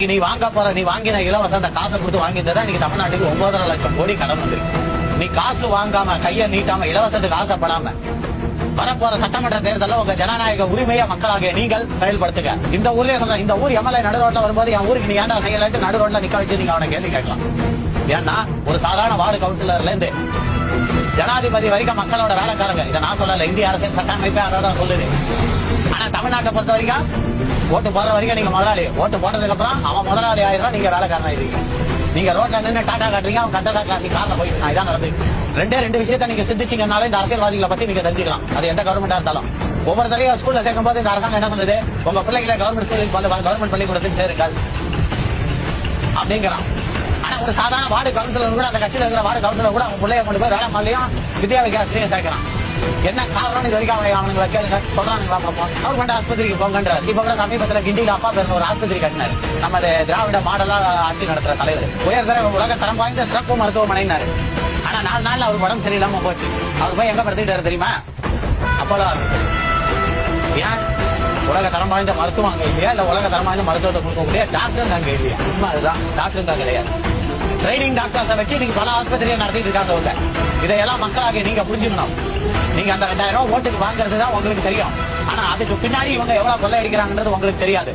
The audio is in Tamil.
நீ வாங்கின இலவச அந்த காசை கொடுத்து வாங்கியிருந்தா இன்னைக்கு தமிழ்நாட்டுக்கு 9.5 லட்சம் கோடி கடன் வந்திருக்கு. நீ காசு வாங்காம கையை நீட்டாம இலவசத்துக்கு ஆசைப்படாம வரப்போற சட்டமன்ற தேர்தலில் உங்க ஜனநாயக உரிமையை மக்களாக நீங்கள் செயல்படுத்துங்க. இந்த ஊர் எம்எல்ஏ நடு ரோட்ல வரும்போது என் ஊருக்கு நீ ஏன்டா செய்யலன்ட்டு நடு ரோட்ல நிக்க வச்சு நீங்க அவனை கேள்வி கேட்கலாம். ஏன்னா ஒரு சாதாரண வார்டு கவுன்சிலர்ல இருந்து ஜனாதிபதி வரைக்கும் மக்களோட வேலைக்காரங்க. இதை நான் சொல்லல, இந்திய அரசியல் சட்ட அமைப்பே அதான் சொல்லுது. ஆனா தமிழ்நாட்டை பொறுத்த வரைக்கும் ஓட்டு போடுற வரைக்கும் நீங்க முதலாளி, ஓட்டு போட்டதுக்கு அப்புறம் அவன் முதலாளி ஆயிரம், நீங்க வேலைக்காரன் ஆயிருக்கீங்க. நீங்க ரோட்ல நின்று டாடா காட்டுறீங்க, அவன் கட்டதா கிளாசி கார்ல போயிட்டு நான் இதான் நடந்து. ரெண்டு விஷயத்த நீங்க சிந்திச்சீங்கனால இந்த அரசியல்வாதிகளை பத்தி நீங்க தெரிஞ்சுக்கலாம். அது எந்த கவர்மெண்டா இருந்தாலும் ஒவ்வொரு தடவையும் ஸ்கூல்ல சேர்க்கும் போது இந்த அரசாங்கம் என்ன சொல்லுது, உங்க பிள்ளைகளை கவர்மெண்ட் ஸ்கூலுக்கு கவர்மெண்ட் பள்ளிக்கூடத்துக்கு சேருங்கள் அப்படிங்கிறான். ஆனா ஒரு சாதாரண வார்டு கவுன்சிலர் கூட, அந்த கட்சியில் இருக்கிற வார்டு கவுன்சிலர் கூட அவங்க பிள்ளைய கொண்டு போய் வேலை மாலையும் வித்யா விகாஸ்லயும் சேர்க்கிறான். என்ன காரணம் இது வரைக்கும் அவனுங்களை கேளுங்க, சொல்றானுங்களா பார்ப்போம். கவர்மெண்ட் ஆஸ்பத்திரிக்கு போங்கன்றார். இப்ப கூட சமீபத்தில் கிண்டியில அப்பா பேர் ஒரு ஆஸ்பத்திரி கட்டினார். நம்ம திராவிட மாடலா ஆட்சி நடத்துற தலைவர். உயர்தர உலக தரம் வாய்ந்த சிறப்பு மருத்துவமனைனாரு. ஆனா 4 நாள்ல அவர் உடம்பு சரியில்லாம போச்சு. அவர் போய் எங்க படுத்துக்கிட்டாரு தெரியுமா? அப்போலோ ஆஸ்பத்திரி. ஏன்? உலக தரம் வாய்ந்த மருத்துவம் அங்க இல்லையா, இல்ல உலக தரம் வாய்ந்த மருத்துவத்தை கொடுக்கக்கூடிய டாக்டர் அங்க இல்லையா? உண்மை அதுதான், டாக்டர் கிடையாது. ட்ரைனிங் டாக்டர்ஸை வச்சு நீங்க பல ஆஸ்பத்திரியை நடத்திட்டு இருக்காங்க. இதையெல்லாம் மக்களாக நீங்க புரிஞ்சுக்கணும். நீங்க அந்த 2000 ரூபாய் ஓட்டுக்கு வாங்குறது தான் உங்களுக்கு தெரியும். ஆனா அதுக்கு பின்னாடி இவங்க எவ்வளவு கொள்ளை அடிக்கிறாங்கன்றது உங்களுக்கு தெரியாது.